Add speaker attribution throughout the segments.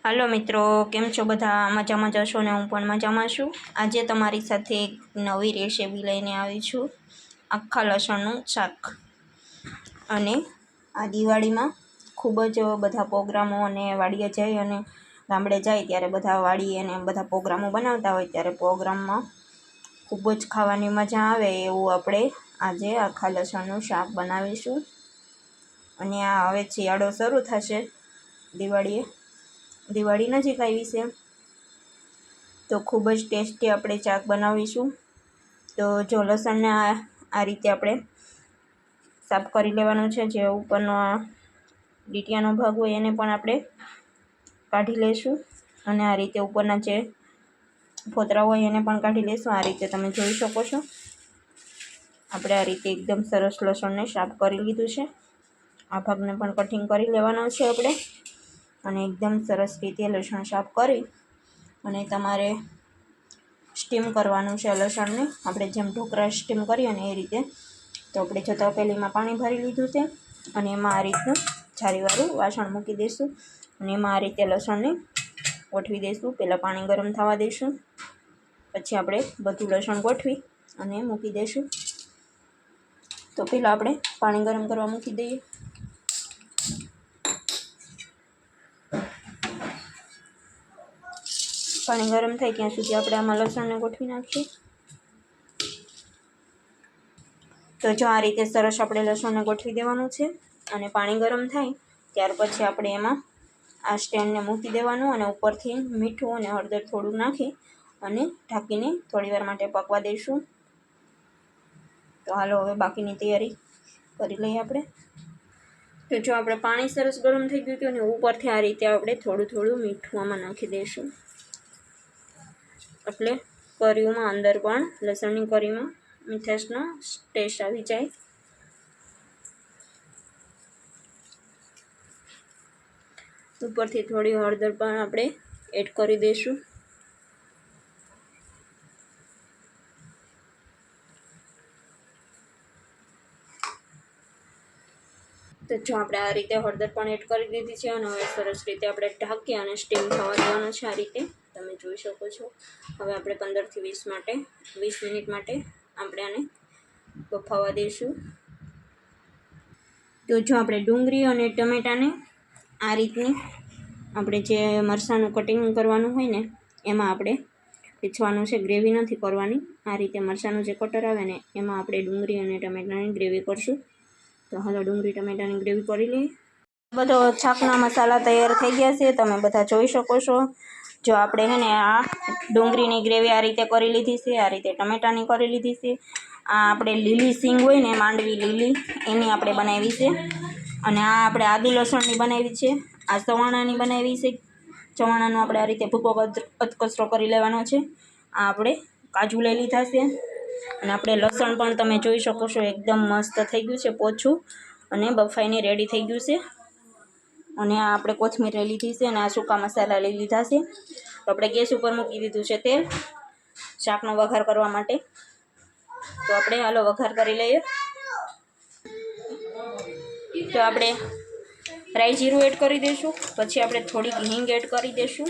Speaker 1: હાલો મિત્રો, કેમ છો બધા? મજામાં જશો ને? હું પણ મજામાં છું. આજે તમારી સાથે એક નવી રેસીપી લઈને આવી છું, આખા લસણનું શાક. અને આ દિવાળીમાં ખૂબ જ બધા પ્રોગ્રામો અને વાડીએ જાય અને ગામડે જાય ત્યારે બધા વાડી અને બધા પ્રોગ્રામો બનાવતા હોય ત્યારે પ્રોગ્રામમાં ખૂબ જ ખાવાની મજા આવે એવું આપણે આજે આખા લસણનું શાક બનાવીશું. અને આ હવે શિયાળો શરૂ થશે, દિવાળી નજીક આવી છે, તો ખૂબ જ ટેસ્ટી આપણે શાક બનાવીશું. તો જો લસણને આ રીતે આપણે સાફ કરી લેવાનું છે. જે ઉપરનો ડીટિયાનો ભાગ હોય એને પણ આપણે કાઢી લઈશું, અને આ રીતે ઉપરના જે ફોતરા હોય એને પણ કાઢી લઈશું. આ રીતે તમે જોઈ શકો છો, આપણે આ રીતે એકદમ સરસ લસણને સાફ કરી લીધું છે. આ ભાગને પણ કટિંગ કરી લેવાનો છે આપણે, અને એકદમ સરસ રીતે લસણ સાફ કરી અને તમારે સ્ટીમ કરવાનું છે લસણને. આપણે જેમ ઢોકળા સ્ટીમ કરીએ ને એ રીતે. તો આપણે જો તપેલીમાં પાણી ભરી લીધું છે, અને એમાં આ રીતનું જારીવાળું વાસણ મૂકી દઈશું, અને એમાં આ રીતે લસણને ગોઠવી દઈશું. પહેલાં પાણી ગરમ થવા દઈશું, પછી આપણે બધું લસણ ગોઠવી અને મૂકી દઈશું. તો પહેલાં આપણે પાણી ગરમ કરવા મૂકી દઈએ. પાણી ગરમ થાય ત્યાં સુધી આપણે આમાં લસણને ગોઠવી નાખીએ. તો જો આ રીતે સરસ આપણે લસણને ગોઠવી દેવાનું છે, અને પાણી ગરમ થાય ત્યાર પછી આપણે એમાં આ સ્ટેન્ડને મૂકી દેવાનું, અને ઉપરથી મીઠું અને હળદર થોડું નાખી અને ઢાંકીને થોડીવાર માટે પકવા દઈશું. તો હાલો હવે બાકીની તૈયારી કરી લઈએ આપણે. તો જો આપણે પાણી સરસ ગરમ થઈ ગયું હતું, અને ઉપરથી આ રીતે આપણે થોડું મીઠું આમાં નાખી દઈશું, એટલે કરીમાં અંદર પણ લસણની કરીમાં મીઠાશનો ટેસ્ટ આવી જાય. ઉપરથી થોડી હળદર પણ આપણે એડ કરી દઈશું. તો જો આપણે આ રીતે હળદર પણ એડ કરી દીધી છે, અને હવે સરસ રીતે આપણે ઢાંકી અને સ્ટીમ થવા દેવાનું છે. આ રીતે તમે જોઈ શકો છો. હવે આપણે 15 થી 20 મિનિટ માટે આપણે આને બફાવા દઈશું. તો જો આપણે ડુંગળી અને ટમેટાને આ રીતની આપણે જે મરચાંનું કટિંગ કરવાનું હોય ને એમાં આપણે પીછવાનું છે, ગ્રેવી નથી કરવાની. આ રીતે મરચાંનું જે કટર આવે ને એમાં આપણે ડુંગળી અને ટમેટાની ગ્રેવી કરશું. તો હાલો ડુંગળી ટમેટાની ગ્રેવી કરી લઈએ. બધો શાકના મસાલા તૈયાર થઈ ગયા છે, તમે બધા જોઈ શકો છો. જો આપણે છે ને આ ડુંગળીની ગ્રેવી આ રીતે કરી લીધી છે, આ રીતે ટમેટાની કરી લીધી છે. આ આપણે લીલી સિંગ હોય ને, માંડવી લીલી, એની આપણે બનાવી છે. અને આ આપણે આદુ લસણની બનાવી છે. આ સવાણાની બનાવી છે. ચવાણાનો આપણે આ રીતે ભૂકો અધકચરો કરી લેવાનો છે. આ આપણે કાજુ લઈ લીધા છે, અને આપણે લસણ પણ તમે જોઈ શકો છો એકદમ મસ્ત થઈ ગયું છે, પોચું અને બફાઈને રેડી થઈ ગયું છે. અને આ આપણે કોથમીર લઈ લીધી છે, અને આ સૂકા મસાલા લઈ લીધા છે. તો આપણે ગેસ ઉપર મૂકી દીધું છે તેલ શાકનો વઘાર કરવા માટે. તો આપણે હાલો વઘાર કરી લઈએ. તો આપણે રાઈ જીરું એડ કરી દઈશું, પછી આપણે થોડીક હિંગ એડ કરી દઈશું.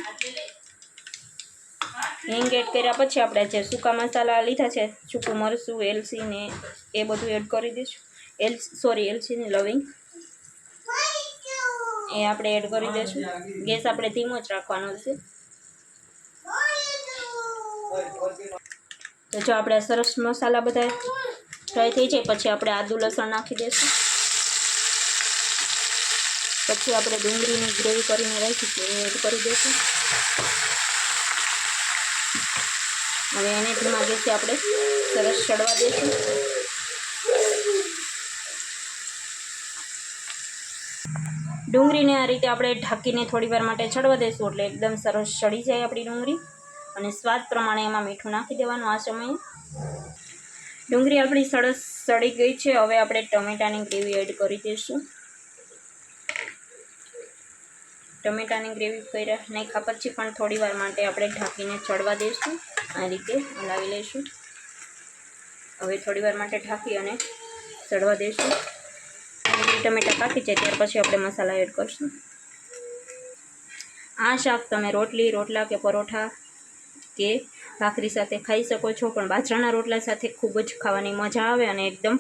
Speaker 1: હિંગ એડ કર્યા પછી આપણે જે સૂકા મસાલા લીધા છે, સૂકું મરચું, એલચી ને એ બધું એડ કરી દઈશું. એલચી ને લવિંગ એ આપણે એડ કરી દઈશું. ગેસ આપણે ધીમો જ રાખવાનો છે. તો જો આપણે સરસ મસાલા બધા ફ્રાય થઈ જાય પછી આપણે આદુ લસણ નાખી દઈશું. પછી આપણે ડુંગળીની ગ્રેવી કરીને રાખી છે એ એડ કરી દઈશું. હવે એને ધીમા ગેસે આપણે સરસ ચડવા દઈશું. ડુંગળીને આ રીતે આપણે ઢાંકીને થોડીવાર માટે ચડવા દઈશું, એટલે એકદમ સરસ ચડી જાય આપણી ડુંગળી. અને સ્વાદ પ્રમાણે એમાં મીઠું નાખી દેવાનું. આ સમયે ડુંગળી આપણી સરસ સળી ગઈ છે. હવે આપણે ટમેટાની ગ્રેવી એડ કરી દઈશું. ટમેટાની ગ્રેવી કર્યા નાખ્યા પછી પણ થોડીવાર માટે આપણે ઢાંકીને ચડવા દઈશું. આ રીતે હલાવી લઈશું. હવે થોડીવાર માટે ઢાંકી અને ચડવા દઈશું. ટમેટા પાકી જાય ત્યાર પછી આપણે મસાલા એડ કરીશું. આ શાક તમે રોટલા કે પરોઠા કે ભાખરી સાથે ખાઈ શકો છો, પણ બાજરાના રોટલા સાથે ખૂબ જ ખાવાની મજા આવે અને એકદમ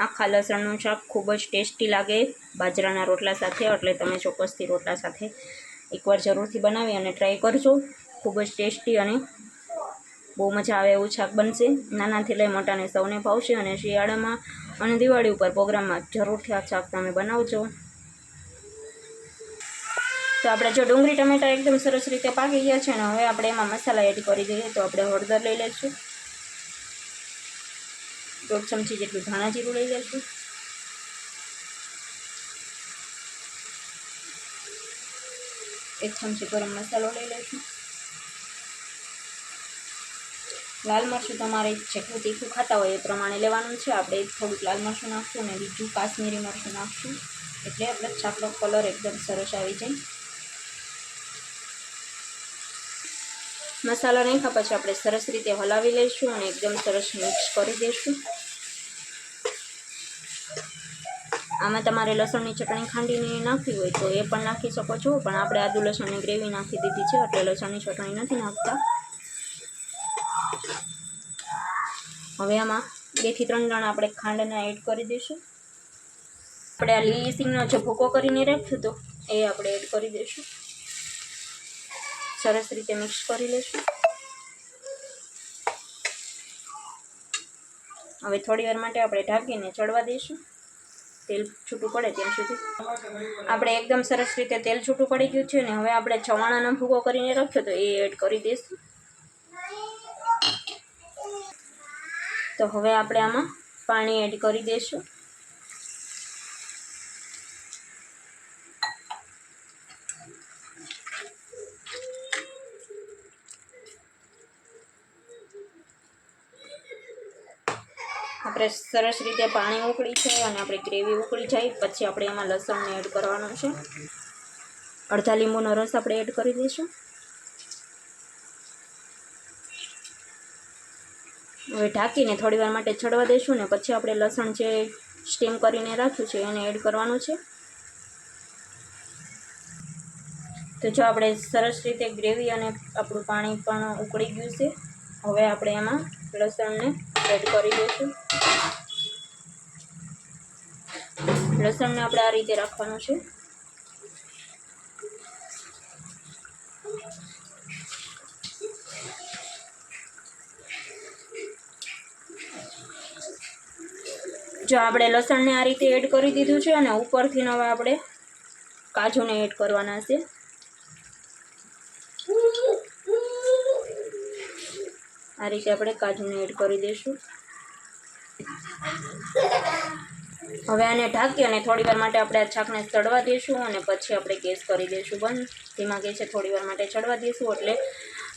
Speaker 1: આખા લસણનું શાક ખૂબ જ ટેસ્ટી લાગે બાજરાના રોટલા સાથે. એટલે તમે ચોક્કસથી રોટલા સાથે એકવાર જરૂરથી બનાવી અને ટ્રાય કરજો. ખૂબ જ ટેસ્ટી અને બહુ મજા આવે એવું શાક બનશે. નાનાથી લઈ મોટાને સૌને ભાવશે અને શિયાળામાં અને દિવાળી ઉપર પ્રોગ્રામમાં જરૂરથી આ શાક તમે બનાવજો. તો આપણે જો ડુંગળી ટમેટા એકદમ સરસ રીતે પાકી ગયા છે ને હવે આપણે એમાં મસાલા એડ કરી દઈએ. તો આપણે હળદર લઈ લઈશું, 1 ચમચી જેટલું ધાણા જીરું લઈ લઈશું, 1 ચમચી ગરમ મસાલો લઈ લઈશું, લાલ મરચું તમારે જેટલું તીખું ખાતા હોય એ પ્રમાણે લેવાનું છે. આપણે થોડુંક લાલ મરચું નાખશું અને બીજું કાશ્મીરી મરચું નાખશું એટલે આપણે શાકનો કલર એકદમ સરસ આવી જાય. મસાલા નાખ્યા પછી આપણે સરસ રીતે હલાવી લઈશું અને એકદમ સરસ મિક્સ કરી દઈશું. આમાં તમારે લસણની ચટણી ખાંડીને નાખવી હોય તો એ પણ નાખી શકો છો, પણ આપણે આદુ લસણની ગ્રેવી નાખી દીધી છે એટલે લસણની ચટણી નથી નાખતા. હવે આમાં 2 થી 3 દાણા આપણે ખાંડના એડ કરી દઈશું. આપણે આ લીલી સિંગનો જે ભૂકો કરીને રાખ્યો હતો એ આપણે એડ કરી દઈશું. સરસ રીતે મિક્સ કરી લઈશું. હવે થોડી વાર માટે આપણે ઢાંકીને ચડવા દઈશું, તેલ છૂટું પડે ત્યાં સુધી. આપણે એકદમ સરસ રીતે તેલ છૂટું પડી ગયું છે ને હવે આપણે ચવાણાનો ભૂકો કરીને રાખ્યો તો એ એડ કરી દઈશું. તો હવે આપણે આમાં પાણી એડ કરી દઈશું. આપણે સરસ રીતે પાણી ઉકળી છે અને આપણી ગ્રેવી ઉકળી જાય પછી આપણે એમાં લસણને એડ કરવાનું છે. અડધા લીંબુનો રસ આપણે એડ કરી દઈશું. હવે ઢાંકીને થોડી વાર માટે ચડવા દઈશું ને પછી આપણે લસણ જે સ્ટીમ કરીને રાખ્યું છે એને એડ કરવાનું છે. તો જો આપણે સરસ રીતે ગ્રેવી અને આપણું પાણી પણ ઉકળી ગયું છે. હવે આપણે એમાં લસણને એડ કરી દઈશું. લસણને આપણે આ રીતે રાખવાનું છે. જો આપણે લસણને આ રીતે એડ કરી દીધું છે અને ઉપરથી હવે આપણે કાજુને એડ કરવાના છે. આ રીતે આપણે કાજુને એડ કરી દઈશું. હવે આને ઢાંકી અને થોડી વાર માટે આપણે આ શાકને ચડવા દઈશું અને પછી આપણે ગેસ કરી દઈશું બંધ. ધીમા ગેસે થોડી વાર માટે ચડવા દઈશું એટલે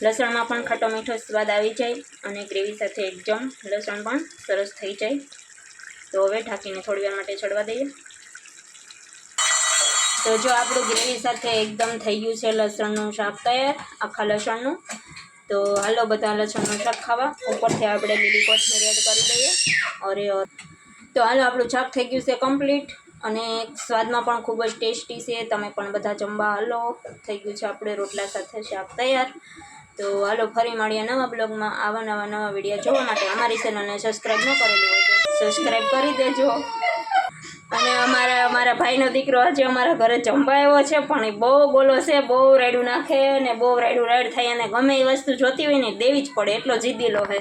Speaker 1: લસણમાં પણ ખાટો મીઠો સ્વાદ આવી જાય અને ગ્રેવી સાથે એકદમ લસણ પણ સરસ થઈ જાય. તો હવે ઢાંકીને થોડી વાર માટે ચડવા દઈએ. તો જો આપણું ગ્રેવી સાથે એકદમ થઈ ગયું છે લસણનું શાક તૈયાર, આખા લસણનું. તો હાલો બધા લસણનું શાક ખાવા. ઉપરથી આપણે લીલી કોથમીર એડ કરી દઈએ. અરે તો હાલો આપણું શાક થઈ ગયું છે કમ્પ્લીટ અને સ્વાદમાં પણ ખૂબ જ ટેસ્ટી છે. તમે પણ બધા જમવા હાલો. થઈ ગયું છે આપણે રોટલા સાથે શાક તૈયાર. તો હાલો ફરી મળીએ નવા બ્લોગમાં. આવા નવા વિડીયો જોવા માટે અમારી ચેનલને સબસ્ક્રાઈબ ન કરેલી હોય તો સબસ્ક્રાઈબ કરી દેજો. અને અમારા ભાઈનો દીકરો આજે અમારા ઘરે જમવા આવ્યો છે પણ એ બહુ બોલો છે, બહુ રાયડું નાખે અને બહુ રાયડ થાય અને ગમે એ વસ્તુ જોતી હોય ને દેવી જ પડે એટલો જીદ્દીલો છે.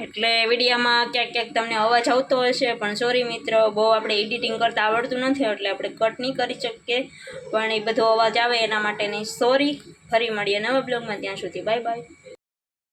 Speaker 1: એટલે વિડીયોમાં ક્યાંક તમને અવાજ આવતો હશે પણ સોરી મિત્રો, બહુ આપણે એડિટિંગ કરતાં આવડતું નથી એટલે આપણે કટ નહીં કરી શકીએ, પણ એ બધો અવાજ આવે એના માટેની સોરી. ફરી મળીએ નવા બ્લોગમાં, ત્યાં સુધી બાય બાય.